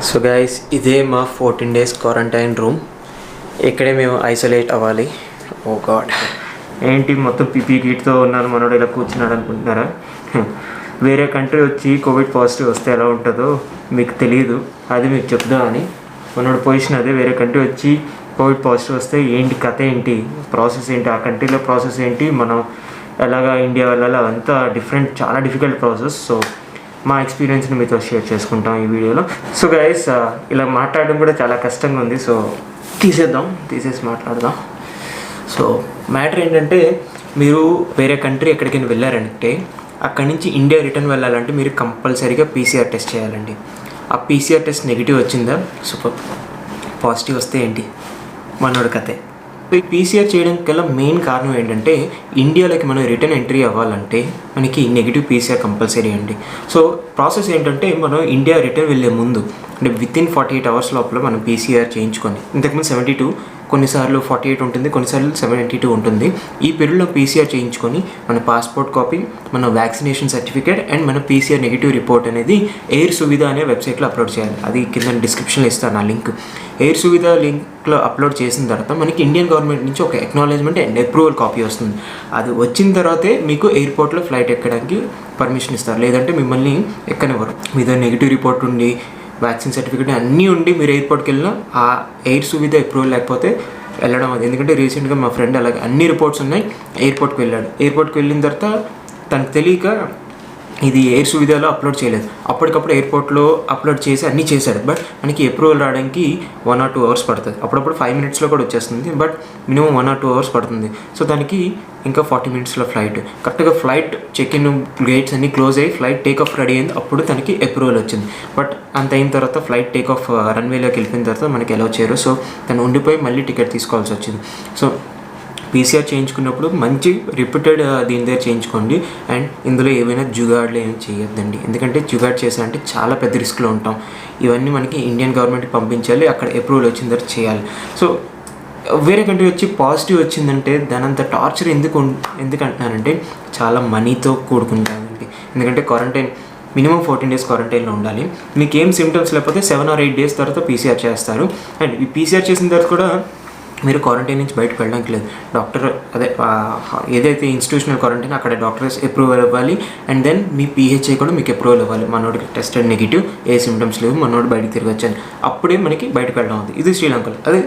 So guys ఇదే మా 14 days quarantine room. ఇక్కడే మేము ఐసోలేట్ అవ్వాలి. ఓ గాడ్, ఏంటి మొత్తం పీపీ కిట్తో ఉన్నాను మనోడు ఇలా కూర్చున్నాడు అనుకుంటున్నారా? వేరే కంట్రీ వచ్చి కోవిడ్ పాజిటివ్ వస్తే ఎలా ఉంటుందో మీకు తెలియదు, అది మీకు చెప్దామని. మనోడు పొజిషన్ అదే. వేరే కంట్రీ వచ్చి కోవిడ్ పాజిటివ్ వస్తే ఏంటి కథ, ఏంటి ప్రాసెస్, ఏంటి ఆ కంట్రీలో ప్రాసెస్ ఏంటి, మనం ఎలాగా ఇండియా వెళ్ళాలి, అదంతా డిఫరెంట్, చాలా డిఫికల్ట్ ప్రాసెస్. సో మా ఎక్స్పీరియన్స్ని మీతో షేర్ చేసుకుంటాం ఈ వీడియోలో. సో గైస్, ఇలా మాట్లాడడం కూడా చాలా కష్టంగా ఉంది. సో తీసేసి మాట్లాడదాం. సో మ్యాటర్ ఏంటంటే, మీరు వేరే కంట్రీ ఎక్కడికైనా వెళ్ళారంటే అక్కడి నుంచి ఇండియా రిటర్న్ వెళ్ళాలంటే మీరు కంపల్సరీగా పీసీఆర్ టెస్ట్ చేయాలండి. ఆ పీసీఆర్ టెస్ట్ నెగిటివ్ వచ్చిందా సూపర్, పాజిటివ్ వస్తే ఏంటి మనోడి కథే. సో ఈ పీసీఆర్ చేయడం కల్లా మెయిన్ కారణం ఏంటంటే, ఇండియాలోకి మనం రిటర్న్ ఎంట్రీ అవ్వాలంటే మనకి నెగిటివ్ పీసీఆర్ కంపల్సరీ అండి. సో ప్రాసెస్ ఏంటంటే, మనం ఇండియా రిటర్న్ వెళ్ళే ముందు అంటే వితిన్ 48 hours లోపల మనం పీసీఆర్ చేయించుకొని, ఇంతకుముందు 72, కొన్నిసార్లు 48 ఉంటుంది, కొన్నిసార్లు 72 ఉంటుంది. ఈ పీరియడ్లో పీసీఆర్ చేయించుకొని మన పాస్పోర్ట్ కాపీ, మన వ్యాక్సినేషన్ సర్టిఫికేట్ అండ్ మన పీసీఆర్ నెగిటివ్ రిపోర్ట్ అనేది ఎయిర్ సువిధ అనే వెబ్సైట్లో అప్లోడ్ చేయాలి. అది కింద డిస్క్రిప్షన్లో ఇస్తాను ఆ లింక్. ఎయిర్ సువిధ లింక్లో అప్లోడ్ చేసిన తర్వాత మనకి ఇండియన్ గవర్నమెంట్ నుంచి ఒక ఎక్నాలజ్మెంట్ అండ్ అప్రూవల్ కాపీ వస్తుంది. అది వచ్చిన తర్వాతే మీకు ఎయిర్పోర్ట్లో ఫ్లైట్ ఎక్కడానికి పర్మిషన్ ఇస్తారు, లేదంటే మిమ్మల్ని ఎక్కనివ్వరు. మీ దగ్గర నెగిటివ్ రిపోర్ట్ ఉండి, వ్యాక్సిన్ సర్టిఫికేట్ అన్నీ ఉండి మీరు ఎయిర్పోర్ట్కి వెళ్ళినా ఆ ఎయిర్ సువిధ అప్రూవల్ లేకపోతే వెళ్ళడం అది. ఎందుకంటే రీసెంట్గా మా ఫ్రెండ్ అలాగే అన్ని రిపోర్ట్స్ ఉన్నాయి, ఎయిర్పోర్ట్కి వెళ్ళాడు. ఎయిర్పోర్ట్కి వెళ్ళిన తర్వాత తనకు తెలియక ఇది ఎయిర్ సువిధాలో అప్లోడ్ చేయలేదు. అప్పటికప్పుడు ఎయిర్పోర్ట్లో అప్లోడ్ చేసి అన్నీ చేశాడు. బట్ మనకి అప్రూవల్ రావడానికి 1 or 2 hours పడుతుంది. అప్పుడప్పుడు 5 minutesలో కూడా వచ్చేస్తుంది, బట్ మినిమం 1 or 2 hours పడుతుంది. సో దానికి ఇంకా 40 minutesలో ఫ్లైట్. కరెక్ట్గా ఫ్లైట్ చెక్ ఇన్ గేట్స్ అన్నీ క్లోజ్ అయ్యి ఫ్లైట్ టేక్ ఆఫ్ రెడీ అయింది, అప్పుడు తనకి అప్రూవల్ వచ్చింది. బట్ అంత అయిన తర్వాత ఫ్లైట్ టేక్ ఆఫ్ రన్వేలోకి వెళ్ళిపోయిన తర్వాత మనకి ఎలా వచ్చారు. సో తను ఉండిపోయి మళ్ళీ టికెట్ తీసుకోవాల్సి వచ్చింది. సో పీసీఆర్ చేయించుకున్నప్పుడు మంచి రిపీటెడ్ దీని దగ్గర చేయించుకోండి. అండ్ ఇందులో ఏమైనా జుగాడ్లు ఏమి చేయొద్దండి, ఎందుకంటే జుగాడ్ చేసారంటే చాలా పెద్ద రిస్క్లో ఉంటాం. ఇవన్నీ మనకి ఇండియన్ గవర్నమెంట్కి పంపించాలి, అక్కడ అప్రూవల్ వచ్చిన తర్వాత చేయాలి. సో వేరే కంట్రీ వచ్చి పాజిటివ్ వచ్చిందంటే దానంత టార్చర్ ఎందుకు అంటున్నానంటే, చాలా మనీతో కూడుకుంటానండి. ఎందుకంటే క్వారంటైన్ మినిమం 14 days క్వారంటైన్లో ఉండాలి. మీకు ఏం సిమ్టమ్స్ లేకపోతే 7 or 8 days తర్వాత పీసీఆర్ చేస్తారు. అండ్ ఈ పీసీఆర్ చేసిన తర్వాత కూడా మీరు క్వారంటైన్ నుంచి బయటకు వెళ్ళడానికి లేదు. డాక్టర్ ఏదైతే ఇన్స్టిట్యూషనల్ క్వారంటైన్ అక్కడ డాక్టర్స్ అప్రూవల్ ఇవ్వాలి. అండ్ దెన్ మీ పీహెచ్ఐ కూడా మీకు అప్రూవల్ ఇవ్వాలి. మనోడికి టెస్టెడ్ నెగిటివ్, ఏ సిమ్టమ్స్ లేవు, మనోడు బయటకు తిరగొచ్చాను, అప్పుడే మనకి బయటకు వెళ్ళడం అవుతుంది. ఇది శ్రీలంకలో. అదే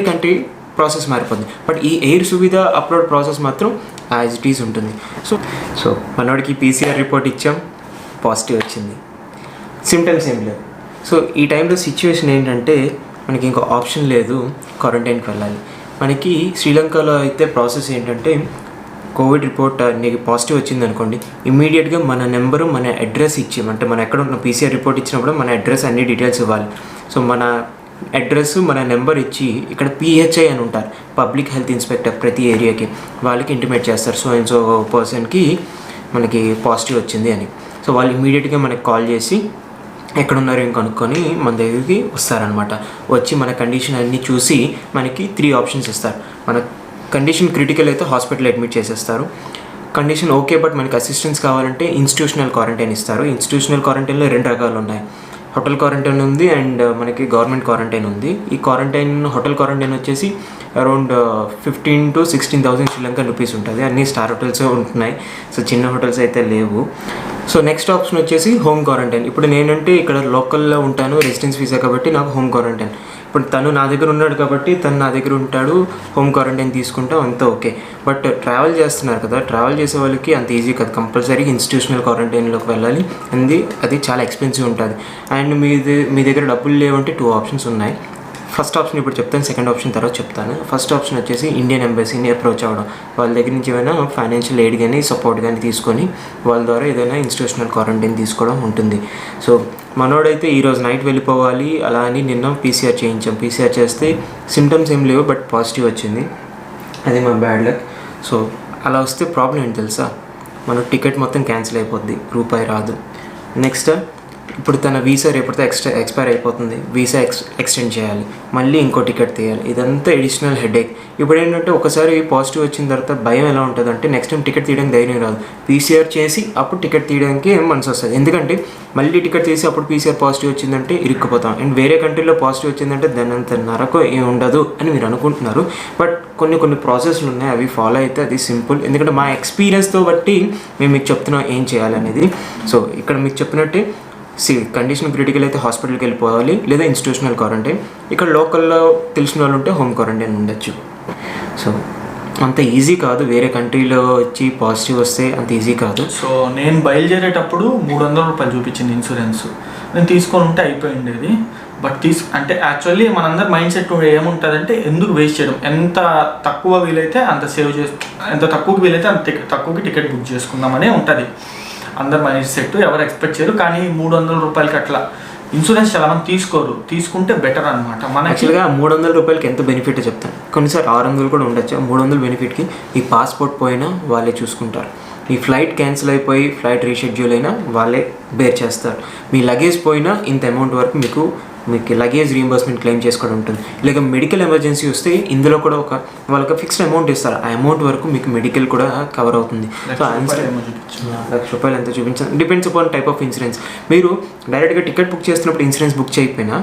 కంట్రీ ప్రాసెస్ మారిపోతుంది. బట్ ఈ ఎయిర్ సువిధ అప్లోడ్ ప్రాసెస్ మాత్రం యాజ్ ఇట్ ఈజ్ ఉంటుంది. సో మనోడికి పీసీఆర్ రిపోర్ట్ ఇచ్చాం, పాజిటివ్ వచ్చింది, సిమ్టమ్స్ ఏం లేవు. సో ఈ టైంలో సిచ్యువేషన్ ఏంటంటే, మనకి ఇంకో ఆప్షన్ లేదు, క్వారంటైన్కి వెళ్ళాలి. మనకి శ్రీలంకలో అయితే ప్రాసెస్ ఏంటంటే, కోవిడ్ రిపోర్ట్ పాజిటివ్ వచ్చింది అనుకోండి, ఇమ్మీడియట్గా మన నెంబరు, మన అడ్రస్ ఇచ్చి, అంటే మనం ఎక్కడ ఉన్న పీసీఆర్ రిపోర్ట్ ఇచ్చినప్పుడు మన అడ్రస్ అన్ని డీటెయిల్స్ ఇవ్వాలి. సో మన అడ్రస్, మన నెంబర్ ఇచ్చి, ఇక్కడ పీహెచ్ఐ అని ఉంటారు, పబ్లిక్ హెల్త్ ఇన్స్పెక్టర్, ప్రతి ఏరియాకి వాళ్ళకి ఇంటిమేట్ చేస్తారు, సో అండ్ సో పర్సన్కి మనకి పాజిటివ్ వచ్చింది అని. సో వాళ్ళు ఇమ్మీడియట్గా మనకి కాల్ చేసి ఎక్కడున్నారో ఏం కనుక్కొని మన దగ్గరికి వస్తారనమాట. వచ్చి మన కండిషన్ అన్నీ చూసి మనకి 3 options ఇస్తారు. మన కండిషన్ క్రిటికల్ అయితే హాస్పిటల్ అడ్మిట్ చేసేస్తారు. కండిషన్ ఓకే బట్ మనకి అసిస్టెన్స్ కావాలంటే ఇన్స్టిట్యూషనల్ క్వారంటైన్ ఇస్తారు. ఇన్స్టిట్యూషనల్ క్వారంటైన్లో 2 రకాలు ఉన్నాయి. హోటల్ క్వారంటైన్ ఉంది అండ్ మనకి గవర్నమెంట్ క్వారంటైన్ ఉంది. ఈ హోటల్ క్వారంటైన్ వచ్చేసి అరౌండ్ 15,000 to 16,000 శ్రీలంకన్ రూపీస్ ఉంటుంది. అన్ని స్టార్ హోటల్స్ ఉంటున్నాయి, సో చిన్న హోటల్స్ అయితే లేవు. సో నెక్స్ట్ ఆప్షన్ వచ్చేసి హోమ్ క్వారంటైన్. ఇప్పుడు నేనంటే ఇక్కడ లోకల్లో ఉంటాను, రెసిడెన్స్ వీసా కాబట్టి నాకు హోమ్ క్వారంటైన్. ఇప్పుడు తను నా దగ్గర ఉన్నాడు కాబట్టి తను నా దగ్గర ఉంటాడు, హోమ్ క్వారంటైన్ తీసుకుంటాం, అంతా ఓకే. బట్ ట్రావెల్ చేస్తున్నారు కదా, ట్రావెల్ చేసే వాళ్ళకి అంత ఈజీ కాదు, కంపల్సరీగా ఇన్స్టిట్యూషనల్ క్వారంటైన్లోకి వెళ్ళాలి. అది చాలా ఎక్స్పెన్సివ్ ఉంటుంది. అండ్ మీ దగ్గర డబ్బులు లేవంటే 2 options ఉన్నాయి. ఫస్ట్ ఆప్షన్ ఇప్పుడు చెప్తాను, సెకండ్ ఆప్షన్ తర్వాత చెప్తాను. ఫస్ట్ ఆప్షన్ వచ్చేసి ఇండియన్ ఎంబసీని అప్రోచ్ అవ్వడం, వాళ్ళ దగ్గర నుంచి ఏమైనా ఫైనాన్షియల్ ఎయిడ్ కానీ సపోర్ట్ కానీ తీసుకొని వాళ్ళ ద్వారా ఏదైనా ఇన్స్టిట్యూషనల్ క్వారంటైన్ తీసుకోవడం ఉంటుంది. సో మనోడైతే ఈరోజు నైట్ వెళ్ళిపోవాలి, అలా అని నిన్న పీసీఆర్ చేయించాం. పీసీఆర్ చేస్తే సిమ్టమ్స్ ఏం లేవు బట్ పాజిటివ్ వచ్చింది, అది మా బ్యాడ్ లక్. సో అలా వస్తే ప్రాబ్లం ఏంటి తెలుసా, మన టికెట్ మొత్తం క్యాన్సిల్ అయిపోద్ది, రూపాయి రాదు. నెక్స్ట్ ఇప్పుడు తన వీసా రేపటితో ఎక్స్పైర్ అయిపోతుంది, వీసా ఎక్స్టెండ్ చేయాలి, మళ్ళీ ఇంకో టికెట్ తీయాలి, ఇదంతా ఎడిషనల్ హెడేక్. ఇప్పుడు ఏంటంటే ఒకసారి పాజిటివ్ వచ్చిన తర్వాత భయం ఎలా ఉంటుందంటే నెక్స్ట్ టైం టికెట్ తీయడానికి ధైర్యం రాదు. పీసీఆర్ చేసి అప్పుడు టికెట్ తీయడానికి మనసు వస్తుంది, ఎందుకంటే మళ్ళీ టికెట్ తీసి అప్పుడు పీసీఆర్ పాజిటివ్ వచ్చిందంటే ఇరుక్కుపోతాం. అండ్ వేరే కంట్రీలో పాజిటివ్ వచ్చిందంటే దాని అంత నరకం ఏమి ఉండదు అని మీరు అనుకుంటున్నారు. బట్ కొన్ని ప్రాసెస్లు ఉన్నాయి, అవి ఫాలో అయితే అది సింపుల్. ఎందుకంటే మా ఎక్స్పీరియన్స్తో బట్టి మేము మీకు చెప్తున్నాం ఏం చేయాలనేది. సో ఇక్కడ మీకు చెప్పినట్టే కండిషన్ క్రిటికల్ అయితే హాస్పిటల్కి వెళ్ళిపోవాలి, లేదా ఇన్స్టిట్యూషనల్ క్వారంటైన్. ఇక్కడ లోకల్లో తెలిసిన వాళ్ళు ఉంటే హోమ్ క్వారంటైన్ ఉండొచ్చు. సో అంత ఈజీ కాదు, వేరే కంట్రీలో వచ్చి పాజిటివ్ వస్తే అంత ఈజీ కాదు. సో నేను బయలుదేరేటప్పుడు 300 రూపాయలు చూపించింది ఇన్సూరెన్స్, నేను తీసుకొని ఉంటే అయిపోయి ఉండేది. బట్ అంటే యాక్చువల్లీ మనందరి మైండ్ సెట్ ఏముంటుందంటే ఎందుకు వేస్ట్ చేయడం, ఎంత తక్కువ వీలైతే అంత సేవ్ ఎంత తక్కువకి వీలైతే అంత తక్కువకి టికెట్ బుక్ చేసుకుందామనే ఉంటుంది అందరు మైండ్ సెట్. ఎవరు ఎక్స్పెక్ట్ చేయరు, కానీ 300 రూపాయలకి అట్లా ఇన్సూరెన్స్ చాలామంది తీసుకోరు, తీసుకుంటే బెటర్ అనమాట. మన యాక్చువల్గా 300 రూపాయలకి ఎంత బెనిఫిట్ చెప్తాను, కొన్నిసార్లు 600 కూడా ఉండొచ్చు. 300 బెనిఫిట్కి ఈ పాస్పోర్ట్ పోయినా వాళ్ళే చూసుకుంటారు, ఈ ఫ్లైట్ క్యాన్సిల్ అయిపోయి ఫ్లైట్ రీషెడ్యూల్ అయినా వాళ్ళే బేర్ చేస్తారు, మీ లగేజ్ పోయినా ఇంత అమౌంట్ వరకు మీకు లగేజ్ రీయింబర్స్మెంట్ క్లెయిమ్ చేసుకోవడం ఉంటుంది. లేక మెడికల్ ఎమర్జెన్సీ వస్తే ఇందులో కూడా వాళ్ళకి ఫిక్స్డ్ అమౌంట్ ఇస్తారు, ఆ అమౌంట్ వరకు మీకు మెడికల్ కూడా కవర్ అవుతుంది. సో ₹1,00,000 ఎంత చూపించాలి, depends upon type of insurance. మీరు డైరెక్ట్గా టికెట్ బుక్ చేస్తున్నప్పుడు ఇన్సూరెన్స్ బుక్ చేయకపోయినా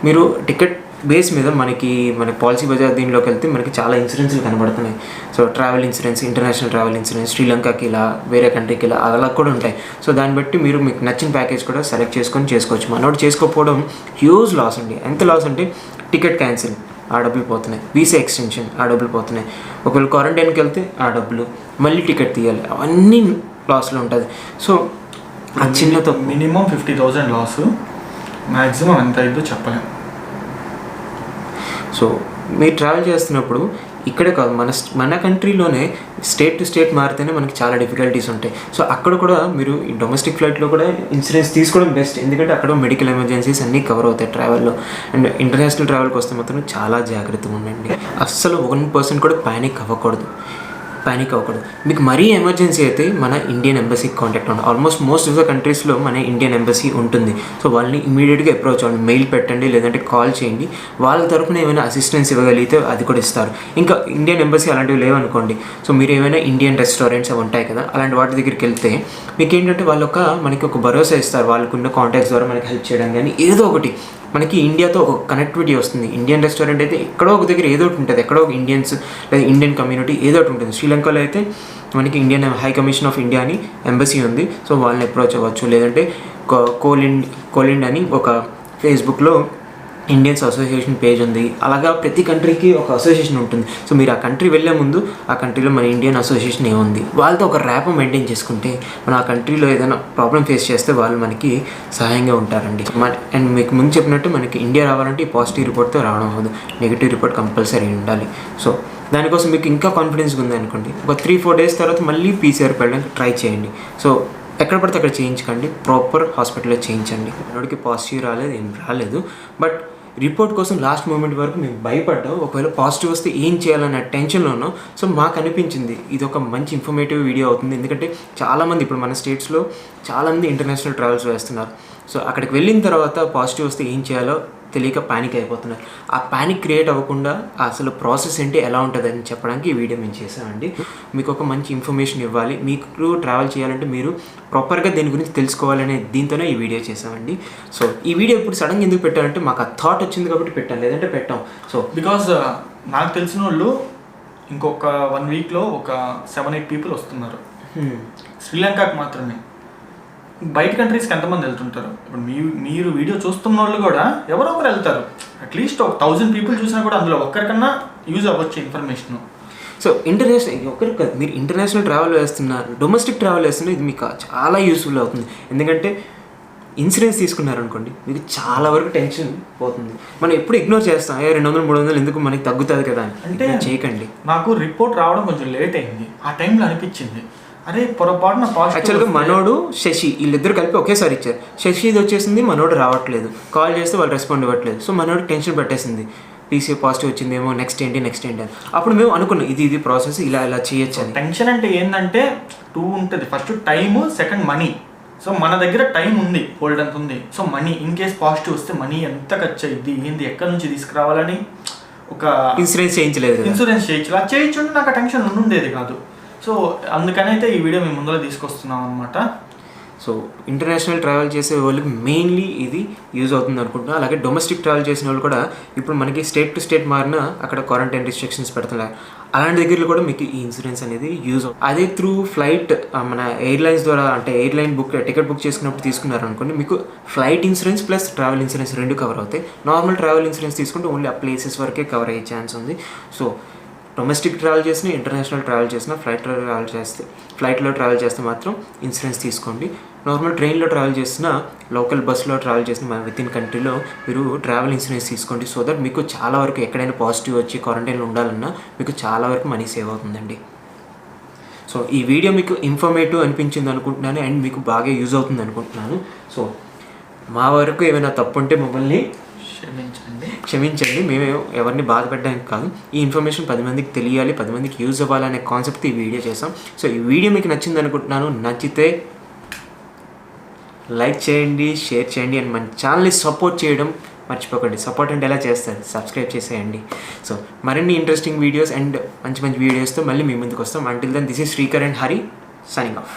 మీరు టికెట్ బేస్ మీద మన పాలసీ బజార్ దీనిలోకి వెళ్తే మనకి చాలా ఇన్సూరెన్స్లు కనబడుతున్నాయి. So travel insurance, international travel insurance, శ్రీలంకకి ఇలా, వేరే కంట్రీకి ఇలా, అలా కూడా ఉంటాయి. సో దాన్ని బట్టి మీరు మీకు నచ్చిన ప్యాకేజ్ కూడా సెలెక్ట్ చేసుకోవచ్చు. మనోడు చేసుకోకపోవడం హ్యూజ్ లాస్ అండి. ఎంత లాస్ అంటే టికెట్ క్యాన్సిల్ ఆ డబ్బులు పోతున్నాయి, వీసా ఎక్స్టెన్షన్ ఆ డబ్బులు పోతున్నాయి, ఒకవేళ క్వారంటైన్కి వెళ్తే ఆ డబ్బులు, మళ్ళీ టికెట్ తీయాలి, అవన్నీ లాస్లో ఉంటుంది. సో ఆ చిన్నతో మినిమం 50,000 లాస్, మ్యాక్సిమం ఎంత అయిందో చెప్పలేము. సో మీరు ట్రావెల్ చేస్తున్నప్పుడు ఇక్కడే కాదు, మన కంట్రీలోనే స్టేట్ టు స్టేట్ మారితేనే మనకి చాలా డిఫికల్టీస్ ఉంటాయి. సో అక్కడ కూడా మీరు ఈ డొమెస్టిక్ ఫ్లైట్లో కూడా ఇన్సూరెన్స్ తీసుకోవడం బెస్ట్, ఎందుకంటే అక్కడ మెడికల్ ఎమర్జెన్సీస్ అన్నీ కవర్ అవుతాయి ట్రావెల్లో. అండ్ ఇంటర్నేషనల్ ట్రావెల్కి వస్తే మాత్రం చాలా జాగ్రత్తగా ఉండండి, అస్సలు 1% కూడా పానిక్ అవ్వకూడదు. మీకు మరీ ఎమర్జెన్సీ అయితే మన ఇండియన్ ఎంబసీకి కాంటాక్ట్ అవ్వండి. ఆల్మోస్ట్ మోస్ట్ ఆఫ్ ద కంట్రీస్లో మన ఇండియన్ ఎంబసీ ఉంటుంది. సో వాళ్ళని ఇమీడియట్గా అప్రోచ్ అవ్వండి, మెయిల్ పెట్టండి, లేదంటే కాల్ చేయండి. వాళ్ళ తరపున ఏమైనా అసిస్టెన్స్ ఇవ్వగలిగితే అది కూడా ఇస్తారు. ఇంకా ఇండియన్ ఎంబసీ అలాంటివి లేవనుకోండి, సో మీరు ఏమైనా ఇండియన్ రెస్టారెంట్స్ అవి ఉంటాయి కదా, అలాంటి వాటి దగ్గరికి వెళ్తే మీకు ఏంటంటే వాళ్ళు మనకి ఒక భరోసా ఇస్తారు, వాళ్ళకున్న కాంటాక్ట్స్ ద్వారా మనకి హెల్ప్ చేయడం. కానీ ఏదో ఒకటి మనకి ఇండియాతో ఒక కనెక్టివిటీ వస్తుంది. ఇండియన్ రెస్టారెంట్ అయితే ఎక్కడో ఒక దగ్గర ఏదో ఒకటి ఉంటుంది, ఎక్కడో ఒక ఇండియన్స్ లేదా ఇండియన్ కమ్యూనిటీ ఏదో ఒకటి ఉంటుంది. శ్రీలంకలో అయితే మనకి Indian high commission of India అని ఎంబసీ ఉంది, సో వాళ్ళని అప్రోచ్ అవ్వచ్చు. లేదంటే కోలిండ్ అని ఒక ఫేస్బుక్లో ఇండియన్స్ అసోసియేషన్ పేజ్ ఉంది. అలాగా ప్రతి కంట్రీకి ఒక అసోసియేషన్ ఉంటుంది. సో మీరు ఆ కంట్రీ వెళ్ళే ముందు ఆ కంట్రీలో మన ఇండియన్ అసోసియేషన్ ఏముంది, వాళ్ళతో ఒక ర్యాప్ మెయింటైన్ చేసుకుంటే మనం ఆ కంట్రీలో ఏదైనా ప్రాబ్లం ఫేస్ చేస్తే వాళ్ళు మనకి సహాయంగా ఉంటారండి. అండ్ మీకు ముందు చెప్పినట్టు మనకి ఇండియా రావాలంటే ఈ పాజిటివ్ రిపోర్ట్తో రావడం అవ్వదు, నెగిటివ్ రిపోర్ట్ కంపల్సరీ ఉండాలి. సో దానికోసం మీకు ఇంకా కాన్ఫిడెన్స్గా ఉంది అనుకోండి, ఒక 3-4 డేస్ తర్వాత మళ్ళీ పీసీఆర్ వెళ్ళడానికి ట్రై చేయండి. సో ఎక్కడ పడితే అక్కడ చేయించకండి, ప్రాపర్ హాస్పిటల్లో చేయించండి. మనోడికి పాజిటివ్ ఏం రాలేదు, బట్ రిపోర్ట్ కోసం లాస్ట్ మూమెంట్ వరకు మేము భయపడ్డాం, ఒకవేళ పాజిటివ్ వస్తే ఏం చేయాలన్న టెన్షన్లో ఉన్నాం. సో మాకు అనిపించింది ఇది ఒక మంచి ఇన్ఫర్మేటివ్ వీడియో అవుతుంది, ఎందుకంటే చాలామంది ఇప్పుడు మన స్టేట్స్లో చాలామంది ఇంటర్నేషనల్ ట్రావెల్స్ వేస్తున్నారు. సో అక్కడికి వెళ్ళిన తర్వాత పాజిటివ్ వస్తే ఏం చేయాలో తెలియక ప్యానిక్ అయిపోతున్నారు. ఆ ప్యానిక్ క్రియేట్ అవ్వకుండా అసలు ప్రాసెస్ ఏంటి, ఎలా ఉంటుందని చెప్పడానికి ఈ వీడియో మేము చేసామండి. మీకు ఒక మంచి ఇన్ఫర్మేషన్ ఇవ్వాలి, మీకు ట్రావెల్ చేయాలంటే మీరు ప్రాపర్గా దీని గురించి తెలుసుకోవాలనే దీంతోనే ఈ వీడియో చేసామండి. సో ఈ వీడియో ఇప్పుడు సడన్గా ఎందుకు పెట్టాలంటే మాకు ఆ థాట్ వచ్చింది కాబట్టి పెట్టాను, లేదంటే పెట్టాం. సో బికాజ్ నాకు తెలిసిన వాళ్ళు ఇంకొక 1 వీక్లో ఒక 7-8 పీపుల్ వస్తున్నారు శ్రీలంకకి మాత్రమే. బయట కంట్రీస్కి ఎంతమంది వెళ్తుంటారు? ఇప్పుడు మీరు వీడియో చూస్తున్న వాళ్ళు కూడా ఎవరో ఒకరు వెళ్తారు, అట్లీస్ట్ ఒక 1000 పీపుల్ చూసినా కూడా అందులో ఒక్కరికన్నా యూజ్ అవ్వచ్చు ఇన్ఫర్మేషన్. సో ఇంటర్నేషనల్ ఒకరికి కాదు, మీరు ఇంటర్నేషనల్ ట్రావెల్ వేస్తున్నారు, డొమెస్టిక్ ట్రావెల్ వేస్తున్నారు, ఇది మీకు చాలా యూస్ఫుల్ అవుతుంది. ఎందుకంటే ఇన్సూరెన్స్ తీసుకున్నారనుకోండి మీకు చాలా వరకు టెన్షన్ పోతుంది. మనం ఎప్పుడు ఇగ్నోర్ చేస్తాం, 200-300 ఎందుకు మనకి తగ్గుతుంది కదా అంటే చేయకండి. నాకు రిపోర్ట్ రావడం కొంచెం లేట్ అయింది, ఆ టైంలో అనిపించింది అరే పొరపాటున యాక్చువల్గా మనోడు శశి వీళ్ళిద్దరు కలిపి ఒకేసారి ఇచ్చారు. శశిది వచ్చేసింది, మనోడు రావట్లేదు, కాల్ చేస్తే వాళ్ళు రెస్పాండ్ ఇవ్వట్లేదు. సో మనోడు టెన్షన్ పెట్టేసింది, పీసీఆర్ పాజిటివ్ వచ్చిందేమో, నెక్స్ట్ ఏంటి అని. అప్పుడు మేము అనుకున్నాం ఇది ప్రాసెస్ ఇలా చేయొచ్చు అని. టెన్షన్ అంటే ఏంటంటే 2 ఉంటుంది, first time, second money. So మన దగ్గర టైం ఉంది, హోల్డ్ అంత ఉంది. So money in case positive వస్తే మనీ ఎంత ఖర్చు అయ్యింది, ఏంది, ఎక్కడి నుంచి తీసుకురావాలని ఒక ఇన్సూరెన్స్ చేయించలేదు. ఇన్సూరెన్స్ చేయొచ్చు, అలా చేయొచ్చు, నాకు ఆ టెన్షన్ ఉండేది కాదు. సో అందుకనైతే ఈ వీడియో మేము ముందర తీసుకొస్తున్నాం అనమాట. సో ఇంటర్నేషనల్ ట్రావెల్ చేసే వాళ్ళకి మెయిన్లీ ఇది యూజ్ అవుతుంది అనుకుంటున్నాను. అలాగే డొమెస్టిక్ ట్రావెల్ చేసిన వాళ్ళు కూడా ఇప్పుడు మనకి స్టేట్ టు స్టేట్ మారిన అక్కడ క్వారంటైన్ రిస్ట్రిక్షన్స్ పెడుతున్నారు. అలాంటి దగ్గరలో కూడా మీకు ఈ ఇన్సూరెన్స్ అనేది యూజ్ అవుతుంది. అదే త్రూ ఫ్లైట్ మన ఎయిర్లైన్స్ ద్వారా అంటే ఎయిర్లైన్ టికెట్ బుక్ చేసుకున్నప్పుడు తీసుకున్నారనుకోండి, మీకు flight insurance plus travel insurance రెండు కవర్ అవుతాయి. నార్మల్ ట్రావెల్ ఇన్సూరెన్స్ తీసుకుంటే ఓన్లీ ఆ ప్లేసెస్ వరకే కవర్ అయ్యే ఛాన్స్ ఉంది. సో డొమెస్టిక్ ట్రావెల్ చేసిన, ఇంటర్నేషనల్ ట్రావెల్ చేసిన, ఫ్లైట్లో ట్రావెల్ చేస్తే మాత్రం ఇన్సూరెన్స్ తీసుకోండి. నార్మల్ ట్రైన్లో ట్రావెల్ చేసిన, లోకల్ బస్సులో ట్రావెల్ చేసిన మన విత్ ఇన్ కంట్రీలో మీరు ట్రావెల్ ఇన్సూరెన్స్ తీసుకోండి. సో దట్ మీకు చాలా వరకు ఎక్కడైనా పాజిటివ్ వచ్చి క్వారంటైన్లో ఉండాలన్నా మీకు చాలా వరకు మనీ సేవ్ అవుతుందండి. సో ఈ వీడియో మీకు ఇన్ఫర్మేటివ్ అనిపించింది అనుకుంటున్నాను అండ్ మీకు బాగా యూజ్ అవుతుంది అనుకుంటున్నాను. సో మా వరకు ఏమైనా తప్పు ఉంటే మమ్మల్ని క్షమించండి. మేము ఎవరిని బాధపెట్టడానికి కాదు, ఈ ఇన్ఫర్మేషన్ 10 మందికి తెలియాలి, 10 మందికి యూజ్ అవ్వాలనే కాన్సెప్ట్ ఈ వీడియో చేసాం. సో ఈ వీడియో మీకు నచ్చింది అనుకుంటున్నాను. నచ్చితే లైక్ చేయండి, షేర్ చేయండి అండ్ మన ఛానల్ని సపోర్ట్ చేయడం మర్చిపోకండి. సపోర్ట్ అంటే ఎలా చేస్తారు, సబ్స్క్రైబ్ చేసేయండి. సో మరిన్ని ఇంట్రెస్టింగ్ వీడియోస్ అండ్ మంచి మంచి వీడియోస్తో మళ్ళీ మీ ముందుకు వస్తాం. Until then this is Srikar and Hari signing of.